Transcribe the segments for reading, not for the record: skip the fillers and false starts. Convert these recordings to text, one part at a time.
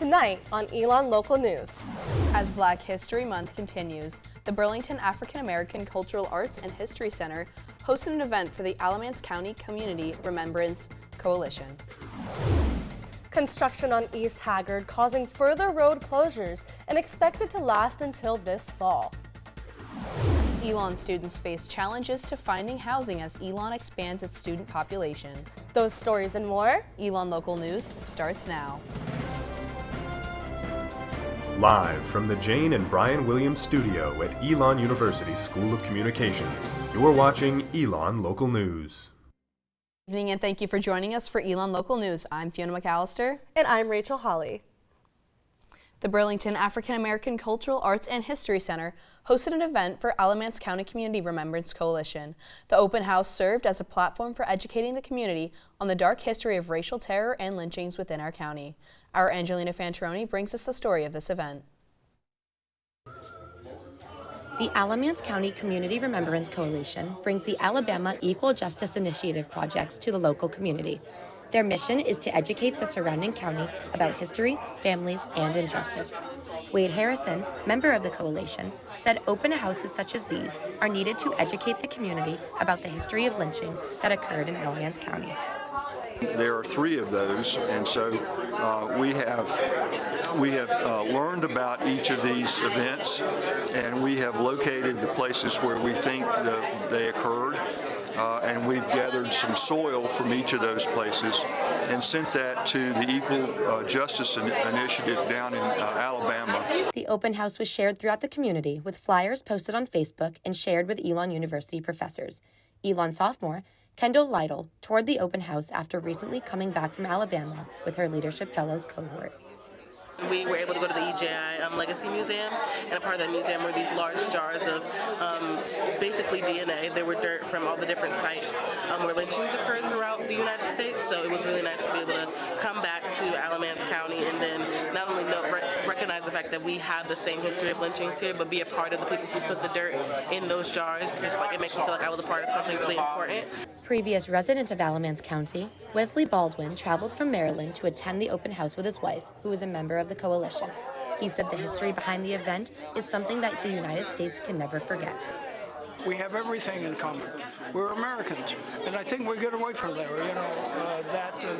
tonight on Elon Local News. As Black History Month continues, the Burlington African American Cultural Arts and History Center hosted an event for the Alamance County Community Remembrance Coalition. Construction on East Haggard causing further road closures and expected to last until this fall. Elon students face challenges to finding housing as Elon expands its student population. Those stories and more. Elon Local News starts now. Live from the Jane and Brian Williams studio at Elon University School of Communications, you're watching Elon Local News. Good evening and thank you for joining us for Elon Local News. I'm Fiona McAllister. And I'm Rachel Hawley. The Burlington African American Cultural Arts and History Center hosted an event for Alamance County Community Remembrance Coalition. The open house served as a platform for educating the community on the dark history of racial terror and lynchings within our county. Our Angelina Fantaroni brings us the story of this event. The Alamance County Community Remembrance Coalition brings the Alabama Equal Justice Initiative projects to the local community. Their mission is to educate the surrounding county about history, families, and injustice. Wade Harrison, member of the coalition, said open houses such as these are needed to educate the community about the history of lynchings that occurred in Alamance County. There are 3 of those, and so we have learned about each of these events, and we have located the places where we think they occurred, and we've gathered some soil from each of those places and sent that to the Equal Justice Initiative down in Alabama. The open house was shared throughout the community with flyers posted on Facebook and shared with Elon University professors. Elon sophomore Kendall Lytle toured the open house after recently coming back from Alabama with her Leadership Fellows cohort. We were able to go to the EJI Legacy Museum, and a part of that museum were these large jars of basically DNA. They were dirt from all the different sites where lynchings occurred throughout the United States, so it was really nice to be able to come back to Alamance County and then not only recognize the fact that we have the same history of lynchings here, but be a part of the people who put the dirt in those jars. Just like it makes me feel like I was a part of something really important. Previous resident of Alamance County, Wesley Baldwin traveled from Maryland to attend the open house with his wife, who is a member of the coalition. He said the history behind the event is something that the United States can never forget. We have everything in common. We're Americans, and I think we get away from there, and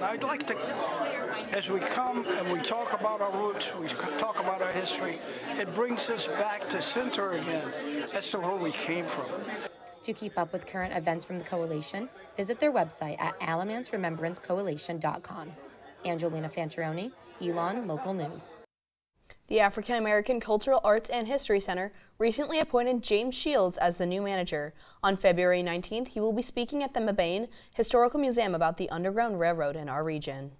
I'd like to, as we come and we talk about our roots, we talk about our history, it brings us back to center again as to where we came from. To keep up with current events from the coalition, visit their website at alamanceremembrancecoalition.com. Angelina Fantaroni, Elon Local News. The African American Cultural Arts and History Center recently appointed James Shields as the new manager. On February 19th, he will be speaking at the Mabane Historical Museum about the Underground Railroad in our region.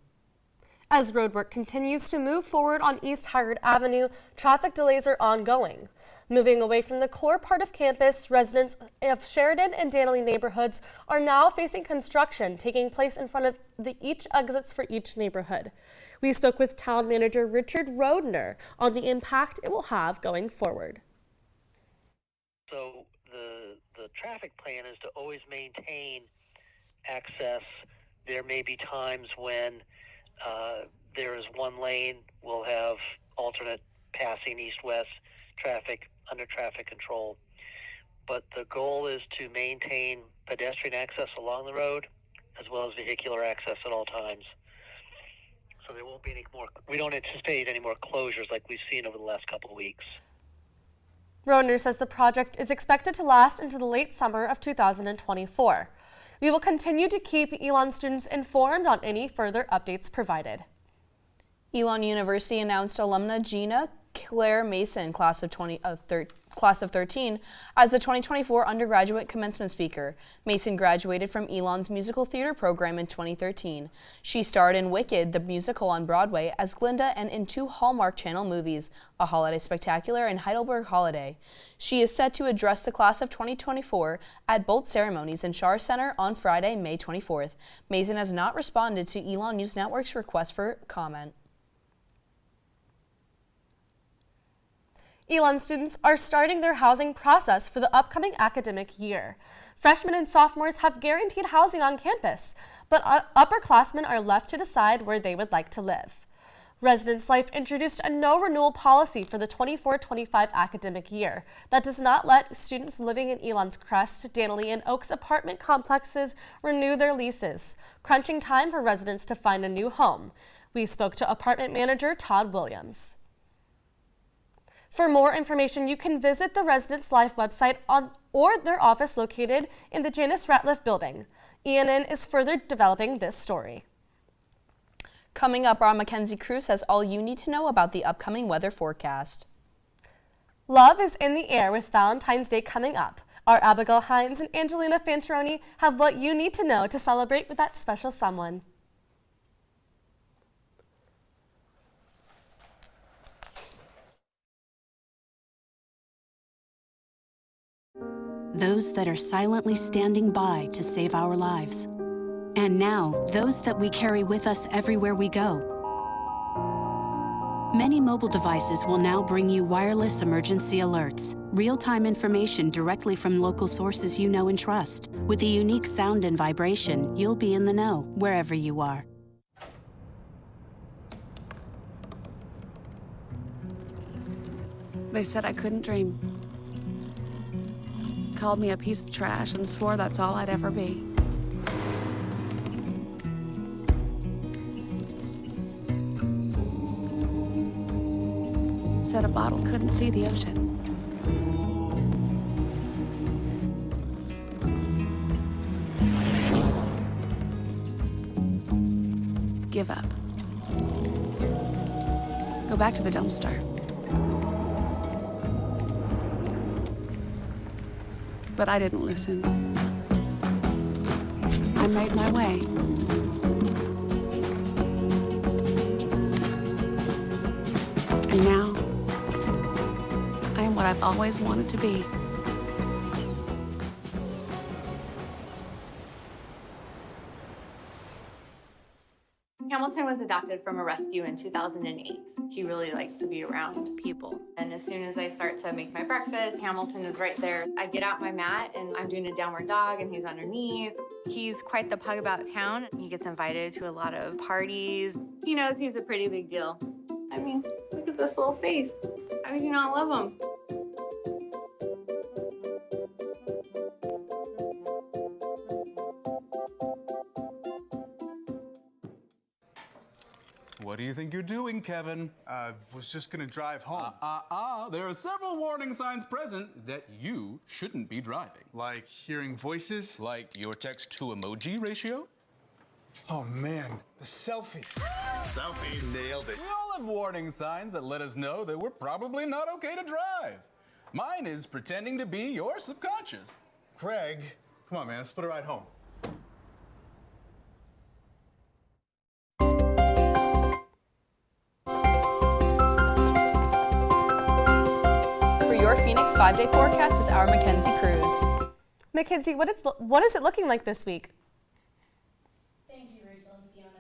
As roadwork continues to move forward on East Haggard Avenue, traffic delays are ongoing. Moving away from the core part of campus, residents of Sheridan and Danley neighborhoods are now facing construction taking place in front of each exits for each neighborhood. We spoke with Town Manager Richard Rodner on the impact it will have going forward. So the traffic plan is to always maintain access. There may be times when there is one lane, we'll have alternate passing east-west traffic under traffic control. But the goal is to maintain pedestrian access along the road as well as vehicular access at all times. So there won't be any more, we don't anticipate any more closures like we've seen over the last couple of weeks. Rodner says the project is expected to last into the late summer of 2024. We will continue to keep Elon students informed on any further updates provided. Elon University announced alumna Gina Claire Mason, class of 13, as the 2024 undergraduate commencement speaker. Mason graduated from Elon's musical theater program in 2013. She starred in Wicked, the musical on Broadway, as Glinda and in 2 Hallmark Channel movies, A Holiday Spectacular and Heidelberg Holiday. She is set to address the class of 2024 at Bolt Ceremonies in Schar Center on Friday, May 24th. Mason has not responded to Elon News Network's request for comment. Elon students are starting their housing process for the upcoming academic year. Freshmen and sophomores have guaranteed housing on campus, but upperclassmen are left to decide where they would like to live. Residence Life introduced a no renewal policy for the 24-25 academic year that does not let students living in Elon's Crest, Danley, and Oaks apartment complexes renew their leases, crunching time for residents to find a new home. We spoke to apartment manager Todd Williams. For more information, you can visit the Residence Life website or their office located in the Janice Ratliff building. ENN is further developing this story. Coming up, our Mackenzie Cruz has all you need to know about the upcoming weather forecast. Love is in the air with Valentine's Day coming up. Our Abigail Hines and Angelina Fantaroni have what you need to know to celebrate with that special someone. Those that are silently standing by to save our lives. And now, those that we carry with us everywhere we go. Many mobile devices will now bring you wireless emergency alerts, real-time information directly from local sources you know and trust. With the unique sound and vibration, you'll be in the know, wherever you are. They said I couldn't dream. Called me a piece of trash and swore that's all I'd ever be. Said a bottle couldn't see the ocean. Give up. Go back to the dumpster. But I didn't listen. I made my way. And now, I am what I've always wanted to be. Hamilton was adopted from a rescue in 2008. He really likes to be around people. And as soon as I start to make my breakfast, Hamilton is right there. I get out my mat and I'm doing a downward dog and he's underneath. He's quite the pug about town. He gets invited to a lot of parties. He knows he's a pretty big deal. I mean, look at this little face. How could you not love him? What do you think you're doing, Kevin? Was just gonna drive home. There are several warning signs present that you shouldn't be driving. Like hearing voices? Like your text-to-emoji ratio? Oh man, the selfies. Selfie, nailed it. We all have warning signs that let us know that we're probably not okay to drive. Mine is pretending to be your subconscious. Craig, come on man, let's put a ride home. Your Phoenix 5-day forecast is our Mackenzie Cruz. Mackenzie, what is it looking like this week? Thank you, Rachel and Fiona.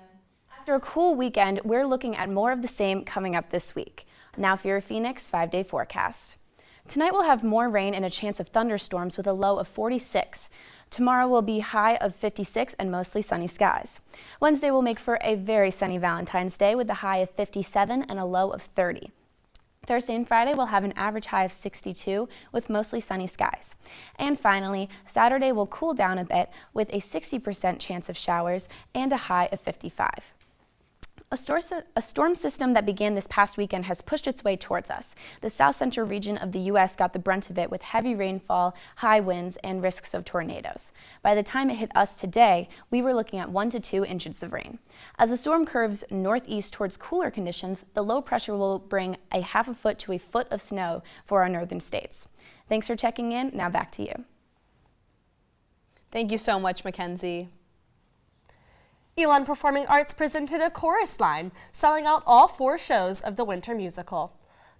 After a cool weekend, we're looking at more of the same coming up this week. Now for your Phoenix 5-day forecast. Tonight we'll have more rain and a chance of thunderstorms with a low of 46. Tomorrow will be high of 56 and mostly sunny skies. Wednesday will make for a very sunny Valentine's Day with a high of 57 and a low of 30. Thursday and Friday will have an average high of 62 with mostly sunny skies. And finally, Saturday will cool down a bit with a 60% chance of showers and a high of 55. A storm system that began this past weekend has pushed its way towards us. The south central region of the U.S. got the brunt of it with heavy rainfall, high winds, and risks of tornadoes. By the time it hit us today, we were looking at 1 to 2 inches of rain. As the storm curves northeast towards cooler conditions, the low pressure will bring a half a foot to a foot of snow for our northern states. Thanks for checking in. Now back to you. Thank you so much, Mackenzie. Elon Performing Arts presented a chorus line, selling out all 4 shows of the winter musical.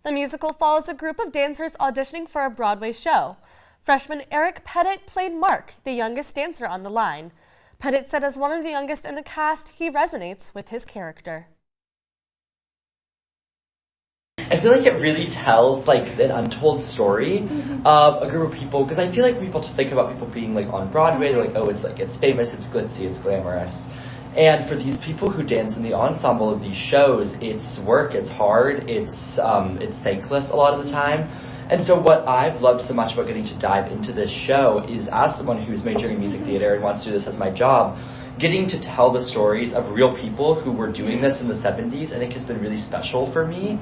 The musical follows a group of dancers auditioning for a Broadway show. Freshman Eric Pettit played Mark, the youngest dancer on the line. Pettit said as one of the youngest in the cast, he resonates with his character. I feel like it really tells like an untold story of a group of people, because I feel like people think about people being like on Broadway, they're like, oh, it's famous, it's glitzy, it's glamorous. And for these people who dance in the ensemble of these shows, it's work, it's hard, it's thankless a lot of the time. And so what I've loved so much about getting to dive into this show is, as someone who's majoring in music theater and wants to do this as my job, getting to tell the stories of real people who were doing this in the 70s, I think has been really special for me.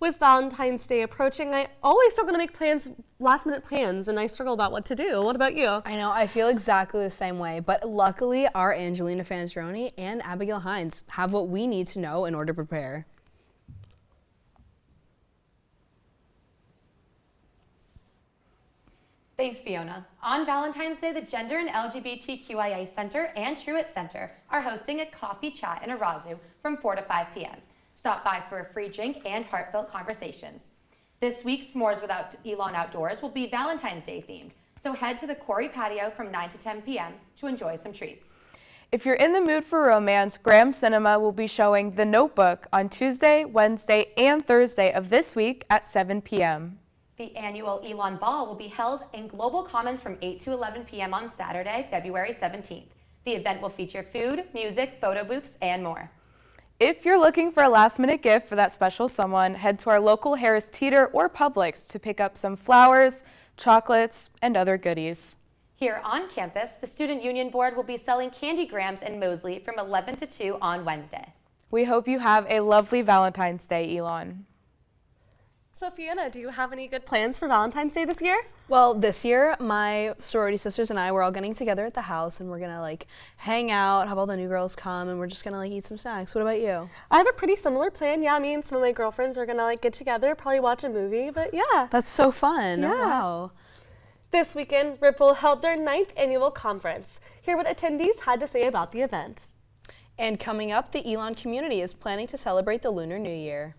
With Valentine's Day approaching, I always struggle to make plans, last-minute plans, and I struggle about what to do. What about you? I know, I feel exactly the same way, but luckily our Angelina Fancheroni and Abigail Hines have what we need to know in order to prepare. Thanks, Fiona. On Valentine's Day, the Gender and LGBTQIA Center and Truett Center are hosting a coffee chat in Arazu from 4 to 5 p.m. Stop by for a free drink and heartfelt conversations. This week's S'mores Without Elon Outdoors will be Valentine's Day themed, so head to the Quarry Patio from 9 to 10 p.m. to enjoy some treats. If you're in the mood for romance, Graham Cinema will be showing The Notebook on Tuesday, Wednesday, and Thursday of this week at 7 p.m. The annual Elon Ball will be held in Global Commons from 8 to 11 p.m. on Saturday, February 17th. The event will feature food, music, photo booths, and more. If you're looking for a last-minute gift for that special someone, head to our local Harris Teeter or Publix to pick up some flowers, chocolates, and other goodies. Here on campus, the Student Union Board will be selling candy grams in Mosley from 11 to 2 on Wednesday. We hope you have a lovely Valentine's Day, Elon. So Fiona, do you have any good plans for Valentine's Day this year? Well, this year, my sorority sisters and I, we're all getting together at the house and we're gonna like hang out, have all the new girls come, and we're just gonna like eat some snacks. What about you? I have a pretty similar plan. Yeah, me and some of my girlfriends are gonna like get together, probably watch a movie, but yeah. That's so fun. Yeah. Oh, wow. This weekend, Ripple held their 9th annual conference. Hear what attendees had to say about the event. And coming up, the Elon community is planning to celebrate the Lunar New Year.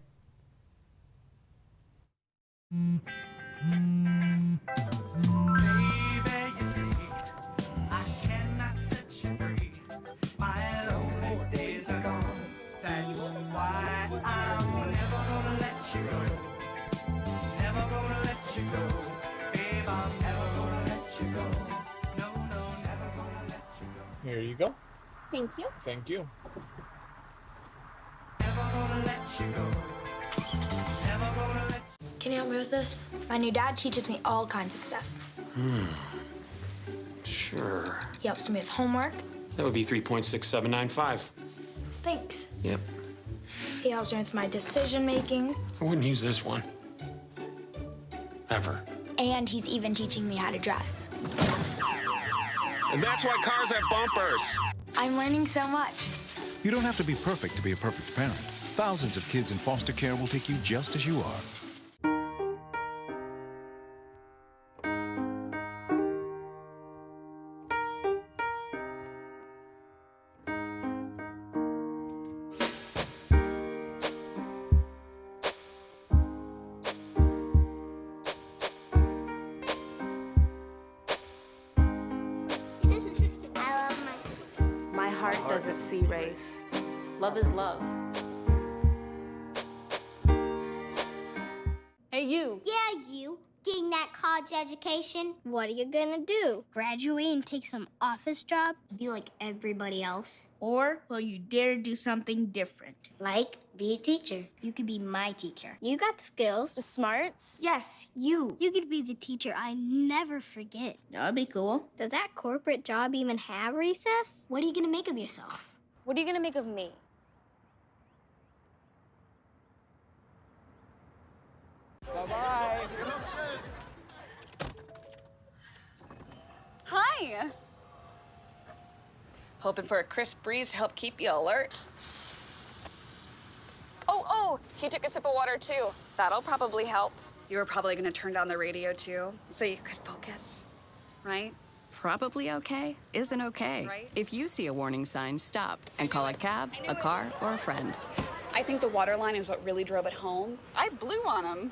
Here you go. Thank you. Thank you. Can you help me with this? My new dad teaches me all kinds of stuff. Sure. He helps me with homework. That would be 3.6795. Thanks. Yep. He helps me with my decision making. I wouldn't use this one. Ever. And he's even teaching me how to drive. And that's why cars have bumpers. I'm learning so much. You don't have to be perfect to be a perfect parent. Thousands of kids in foster care will take you just as you are. Heart doesn't see race. Love is love. Hey, you. Yeah, you. Getting that college education. What are you gonna do? Graduate and take some office job? Be like everybody else? Or will you dare do something different? Like, be a teacher. You could be my teacher. You got the skills. The smarts. Yes, you. You could be the teacher I never forget. That'd be cool. Does that corporate job even have recess? What are you gonna make of yourself? What are you gonna make of me? Bye-bye. Hi. Hoping for a crisp breeze to help keep you alert. Oh, he took a sip of water too. That'll probably help. You were probably gonna turn down the radio too, so you could focus, right? Probably okay isn't okay. Right? If you see a warning sign, stop and call a cab, a car, or a friend. I think the water line is what really drove it home. I blew on him.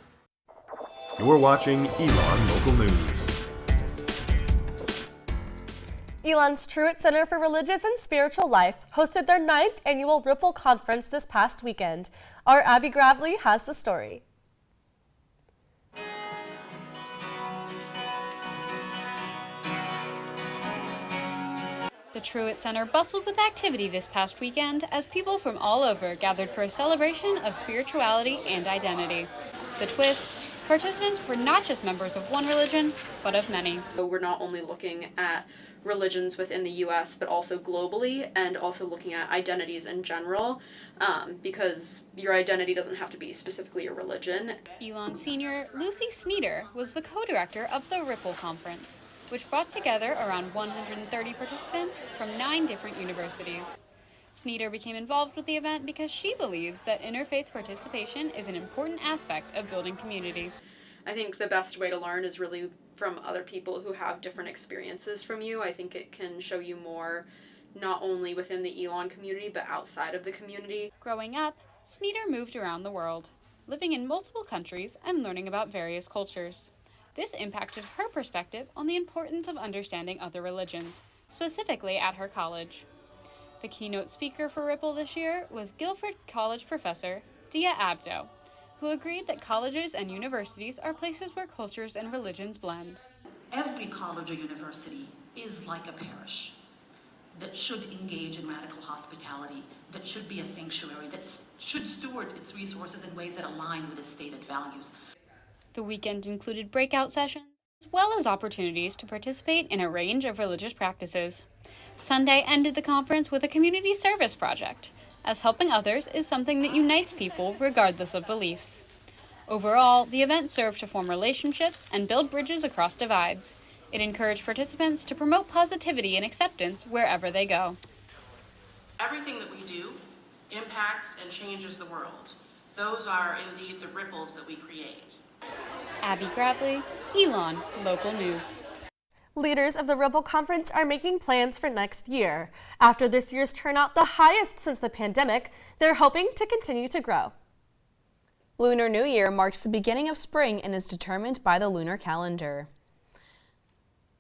You're watching Elon Local News. Elon's Truett Center for Religious and Spiritual Life hosted their 9th annual Ripple Conference this past weekend. Our Abby Gravely has the story. The The Truett Center bustled with activity this past weekend as people from all over gathered for a celebration of spirituality and identity. The twist, participants were not just members of one religion, but of many. So we're not only looking at religions within the US, but also globally, and also looking at identities in general, because your identity doesn't have to be specifically your religion. Elon Senior Lucy Sneeder was the co-director of the Ripple Conference, which brought together around 130 participants from 9 different universities. Sneeder became involved with the event because she believes that interfaith participation is an important aspect of building community. I think the best way to learn is really from other people who have different experiences from you. I think it can show you more, not only within the Elon community, but outside of the community. Growing up, Sneeder moved around the world, living in multiple countries and learning about various cultures. This impacted her perspective on the importance of understanding other religions, specifically at her college. The keynote speaker for Ripple this year was Guilford College professor Dia Abdo, who agreed that colleges and universities are places where cultures and religions blend. Every college or university is like a parish that should engage in radical hospitality, that should be a sanctuary, that should steward its resources in ways that align with its stated values. The weekend included breakout sessions, as well as opportunities to participate in a range of religious practices. Sunday ended the conference with a community service project, as helping others is something that unites people regardless of beliefs. Overall, the event served to form relationships and build bridges across divides. It encouraged participants to promote positivity and acceptance wherever they go. Everything that we do impacts and changes the world. Those are indeed the ripples that we create. Abby Gravely, Elon Local News. Leaders of the Ripple Conference are making plans for next year. After this year's turnout, the highest since the pandemic, they're hoping to continue to grow. Lunar New Year marks the beginning of spring and is determined by the lunar calendar.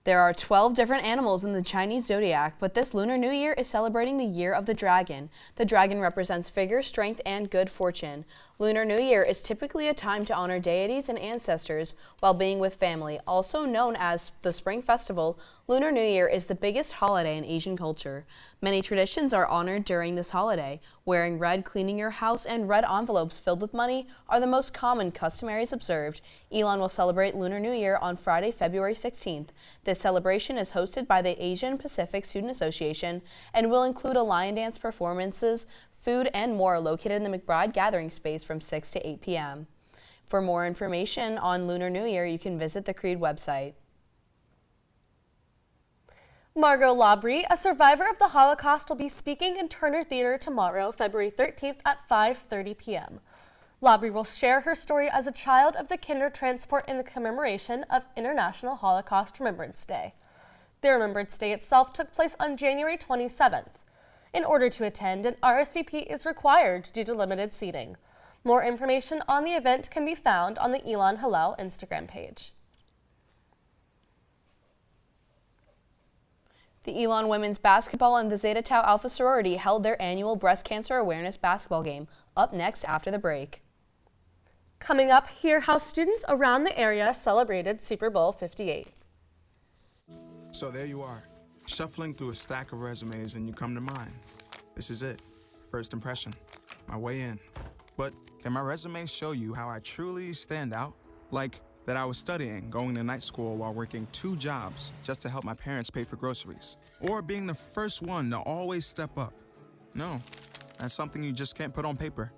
There are 12 different animals in the Chinese zodiac, but this Lunar New Year is celebrating the year of the dragon. The dragon represents vigor, strength, and good fortune. Lunar New Year is typically a time to honor deities and ancestors while being with family. Also known as the Spring Festival, Lunar New Year is the biggest holiday in Asian culture. Many traditions are honored during this holiday. Wearing red, cleaning your house, and red envelopes filled with money are the most common customaries observed. Elon will celebrate Lunar New Year on Friday, February 16th. This celebration is hosted by the Asian Pacific Student Association and will include a lion dance performances, food, and more located in the McBride Gathering Space from 6 to 8 p.m. For more information on Lunar New Year, you can visit the Creed website. Margot Labrie, a survivor of the Holocaust, will be speaking in Turner Theater tomorrow, February 13th at 5:30 p.m. Labrie will share her story as a child of the Kindertransport in the commemoration of International Holocaust Remembrance Day. The Remembrance Day itself took place on January 27th. In order to attend, an RSVP is required due to limited seating. More information on the event can be found on the Elon Hillel Instagram page. The Elon women's basketball and the Zeta Tau Alpha sorority held their annual breast cancer awareness basketball game. Up next after the break. Coming up, hear how students around the area celebrated Super Bowl 58. So there you are, shuffling through a stack of resumes and you come to mine. This is it, first impression, my way in. But can my resume show you how I truly stand out? Like that I was studying, going to night school while working 2 jobs just to help my parents pay for groceries. Or being the first one to always step up. No, that's something you just can't put on paper.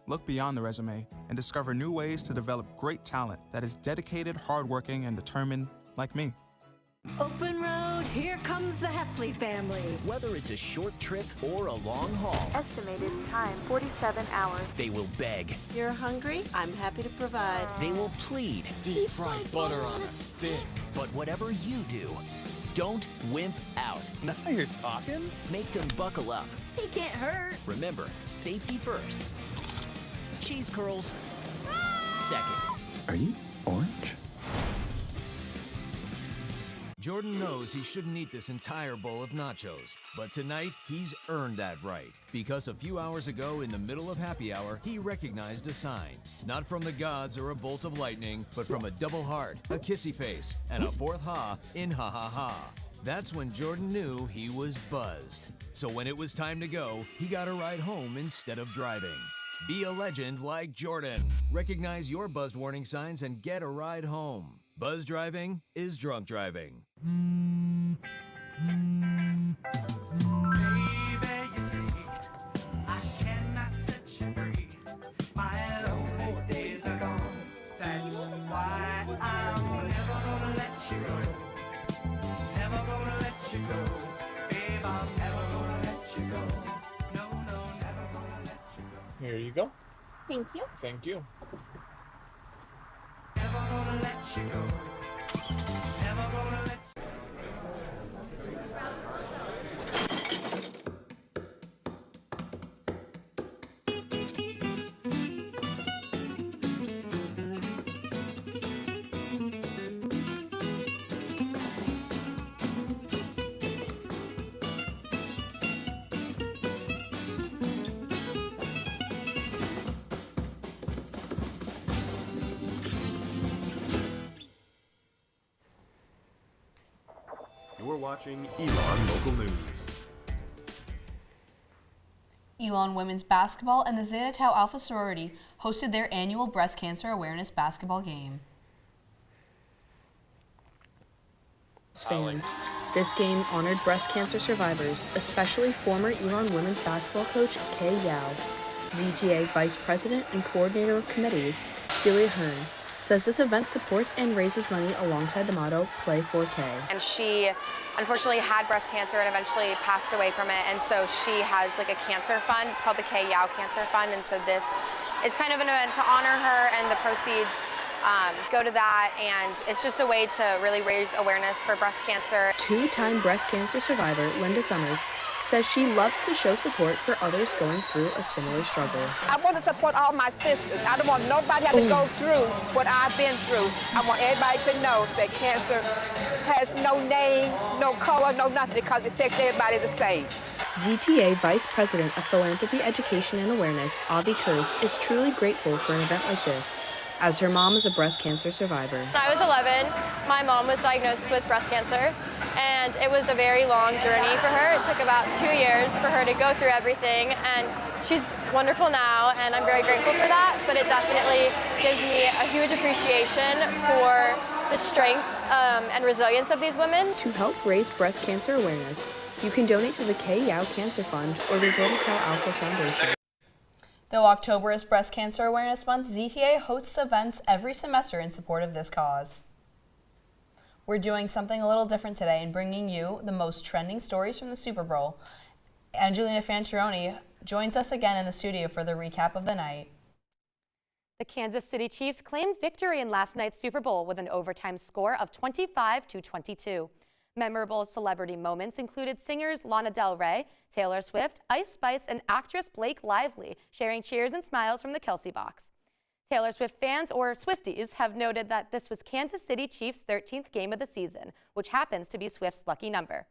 Look beyond the resume and discover new ways to develop great talent that is dedicated, hardworking, and determined like me. Open road, here comes the Heffley family. Whether it's a short trip or a long haul. Estimated time, 47 hours. They will beg. You're hungry? I'm happy to provide. They will plead. Deep fried butter on a stick. But whatever you do, don't wimp out. Now you're talking. Make them buckle up. He can't hurt. Remember, safety first. Cheese curls, second. Are you orange? Jordan knows he shouldn't eat this entire bowl of nachos, but tonight he's earned that right. Because a few hours ago in the middle of happy hour, he recognized a sign. Not from the gods or a bolt of lightning, but from a double heart, a kissy face, and a fourth ha in ha ha ha. That's when Jordan knew he was buzzed. So when it was time to go, he got a ride home instead of driving. Be a legend like Jordan. Recognize your buzzed warning signs and get a ride home. Buzz driving is drunk driving. Here you go. Thank you. Thank you. You're watching Elon Local News. Elon women's basketball and the Zeta Tau Alpha sorority hosted their annual breast cancer awareness basketball game. Fans, this game honored breast cancer survivors, especially former Elon women's basketball coach Kay Yao. ZTA Vice President and Coordinator of Committees, Celia Hearn, says this event supports and raises money alongside the motto, Play 4K. And she unfortunately had breast cancer and eventually passed away from it, and so she has like a cancer fund. It's called the Kay Yao Cancer Fund, and so this is kind of an event to honor her, and the proceeds go to that, and it's just a way to really raise awareness for breast cancer. Two-time breast cancer survivor Linda Summers says she loves to show support for others going through a similar struggle. I want to support all my sisters. I don't want nobody to have to go through what I've been through. I want everybody to know that cancer has no name, no color, no nothing, because it affects everybody the same. ZTA Vice President of Philanthropy, Education, and Awareness, Avi Kurz, is truly grateful for an event like this, as her mom is a breast cancer survivor. When I was 11, my mom was diagnosed with breast cancer, and it was a very long journey for her. It took about 2 years for her to go through everything, and she's wonderful now, and I'm very grateful for that, but it definitely gives me a huge appreciation for the strength and resilience of these women. To help raise breast cancer awareness, you can donate to the Kay Yao Cancer Fund or the Zeta Tau Alpha Foundation. Though October is Breast Cancer Awareness Month, ZTA hosts events every semester in support of this cause. We're doing something a little different today and bringing you the most trending stories from the Super Bowl. Angelina Fancheroni joins us again in the studio for the recap of the night. The Kansas City Chiefs claimed victory in last night's Super Bowl with an overtime score of 25-22. Memorable celebrity moments included singers Lana Del Rey, Taylor Swift, Ice Spice, and actress Blake Lively sharing cheers and smiles from the Kelsey box. Taylor Swift fans, or Swifties, have noted that this was Kansas City Chiefs' 13th game of the season, which happens to be Swift's lucky number.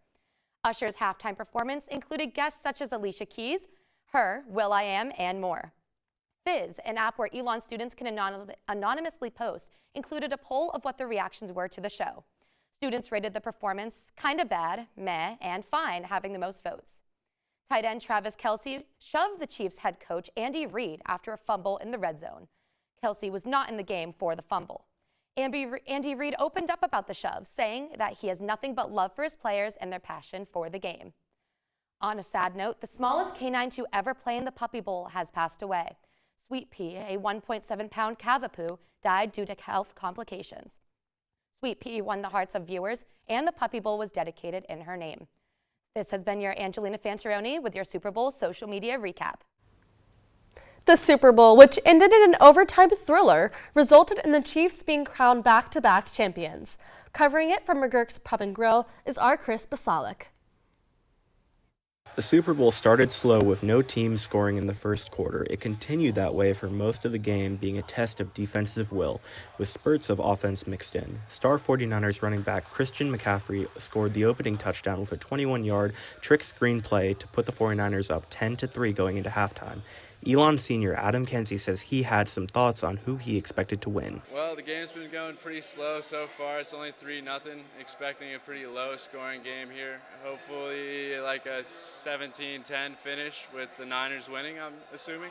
Usher's halftime performance included guests such as Alicia Keys, Her, will.i.am, and more. Fizz, an app where Elon students can anonymously post, included a poll of what the reactions were to the show. Students rated the performance kinda bad, meh, and fine, having the most votes. Tight end Travis Kelce shoved the Chiefs head coach Andy Reid after a fumble in the red zone. Kelce was not in the game for the fumble. Andy Reid opened up about the shove, saying that he has nothing but love for his players and their passion for the game. On a sad note, the smallest canine to ever play in the Puppy Bowl has passed away. Sweet Pea, a 1.7-pound Cavapoo, died due to health complications. Sweet Pea won the hearts of viewers, and the Puppy Bowl was dedicated in her name. This has been your Angelina Fancheroni with your Super Bowl social media recap. The Super Bowl, which ended in an overtime thriller, resulted in the Chiefs being crowned back-to-back champions. Covering it from McGurk's Pub and Grill is our Chris Basalik. The Super Bowl started slow with no team scoring in the first quarter. It continued that way for most of the game, being a test of defensive will, with spurts of offense mixed in. Star 49ers running back Christian McCaffrey scored the opening touchdown with a 21-yard trick screen play to put the 49ers up 10-3 going into halftime. Elon senior Adam Kenzie says he had some thoughts on who he expected to win. Well, the game's been going pretty slow so far. It's only 3-0. Expecting a pretty low-scoring game here. Hopefully like a 17-10 finish with the Niners winning, I'm assuming.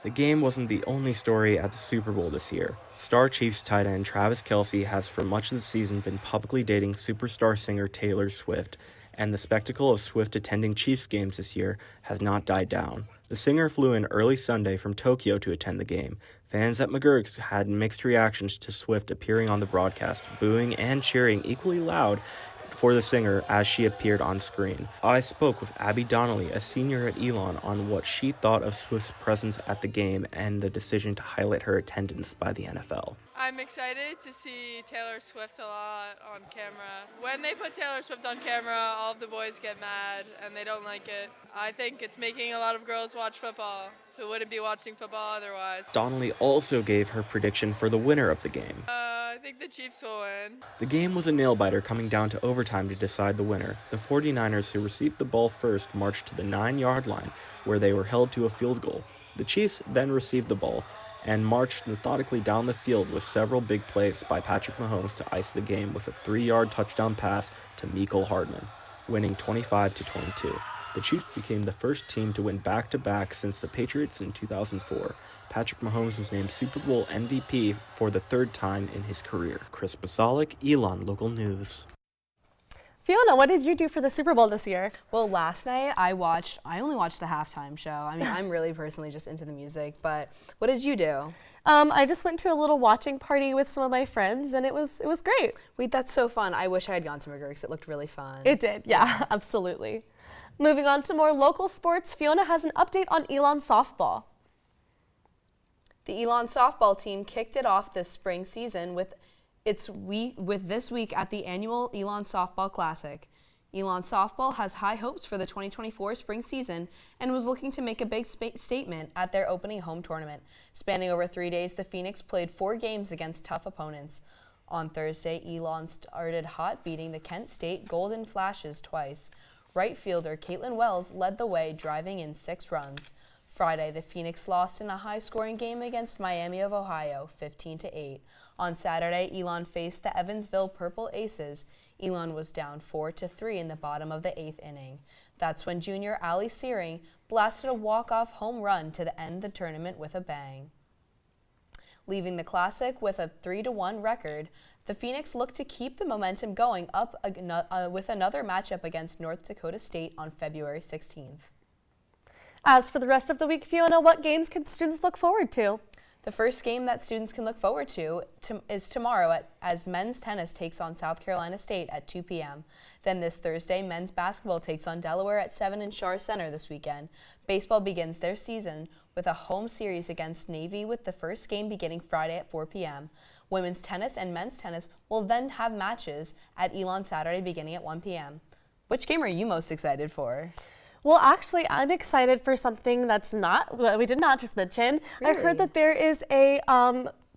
The game wasn't the only story at the Super Bowl this year. Star Chiefs tight end Travis Kelce has for much of the season been publicly dating superstar singer Taylor Swift, and the spectacle of Swift attending Chiefs games this year has not died down. The singer flew in early Sunday from Tokyo to attend the game. Fans at McGurk's had mixed reactions to Swift appearing on the broadcast, booing and cheering equally loud for the singer as she appeared on screen. I spoke with Abby Donnelly, a senior at Elon, on what she thought of Swift's presence at the game and the decision to highlight her attendance by the NFL. I'm excited to see Taylor Swift a lot on camera. When they put Taylor Swift on camera, all of the boys get mad and they don't like it. I think it's making a lot of girls watch football who wouldn't be watching football otherwise. Donnelly also gave her prediction for the winner of the game. I think the Chiefs will win. The game was a nail-biter coming down to overtime to decide the winner. The 49ers, who received the ball first, marched to the 9-yard line, where they were held to a field goal. The Chiefs then received the ball and marched methodically down the field with several big plays by Patrick Mahomes to ice the game with a 3-yard touchdown pass to Mecole Hardman, winning 25-22. The Chiefs became the first team to win back-to-back since the Patriots in 2004. Patrick Mahomes was named Super Bowl MVP for the third time in his career. Chris Basalik, Elon Local News. Fiona, what did you do for the Super Bowl this year? Well, last night I only watched the halftime show. I mean, I'm really personally just into the music, but what did you do? I just went to a little watching party with some of my friends, and it was great. Wait, that's so fun. I wish I had gone to McGurk's. It looked really fun. It did, yeah, absolutely. Moving on to more local sports, Fiona has an update on Elon softball. The Elon softball team kicked it off this spring season with this week at the annual Elon Softball Classic. Elon Softball has high hopes for the 2024 spring season and was looking to make a big statement at their opening home tournament. Spanning over 3 days, the Phoenix played 4 games against tough opponents. On Thursday, Elon started hot, beating the Kent State Golden Flashes twice. Right fielder Caitlin Wells led the way, driving in 6 runs. Friday, the Phoenix lost in a high-scoring game against Miami of Ohio, 15-8. On Saturday, Elon faced the Evansville Purple Aces. Elon was down 4-3 in the bottom of the 8th inning. That's when junior Allie Searing blasted a walk-off home run to end the tournament with a bang. Leaving the Classic with a 3-1 record, the Phoenix looked to keep the momentum going up with another matchup against North Dakota State on February 16th. As for the rest of the week, Fiona, what games can students look forward to? The first game that students can look forward to is tomorrow as men's tennis takes on South Carolina State at 2 p.m. Then this Thursday, men's basketball takes on Delaware at 7 in Shar Center this weekend. Baseball begins their season with a home series against Navy, with the first game beginning Friday at 4 p.m. Women's tennis and men's tennis will then have matches at Elon Saturday beginning at 1 p.m. Which game are you most excited for? Well, actually, I'm excited for something we did not just mention. Really? I heard that there is a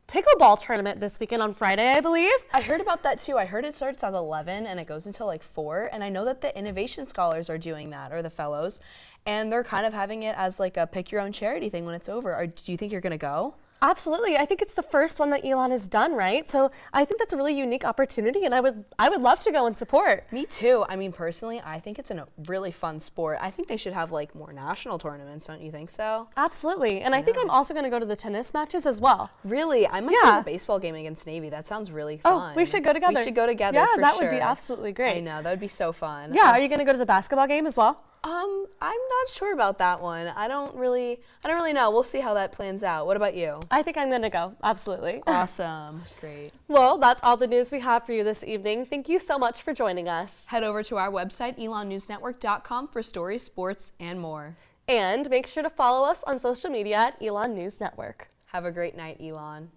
pickleball tournament this weekend on Friday, I believe. I heard about that too. I heard it starts at 11 and it goes until like 4. And I know that the Innovation Scholars are doing that, or the fellows, and they're kind of having it as like a pick your own charity thing when it's over. Do you think you're going to go? Absolutely. I think it's the first one that Elon has done, right? So I think that's a really unique opportunity, and I would love to go and support. Me too. I mean, personally, I think it's a really fun sport. I think they should have like more national tournaments, don't you think so? Absolutely. And I think I'm also going to go to the tennis matches as well. Really? I might go to the baseball game against Navy. That sounds really fun. Oh, we should go together. We should go together yeah, for that sure. would be absolutely great. I know. That would be so fun. Yeah. Are you going to go to the basketball game as well? I'm not sure about that one. I don't really know. We'll see how that plans out. What about you? I think I'm going to go. Absolutely. Awesome. Great. Well, that's all the news we have for you this evening. Thank you so much for joining us. Head over to our website, elonnewsnetwork.com, for stories, sports, and more. And make sure to follow us on social media at Elon News Network. Have a great night, Elon.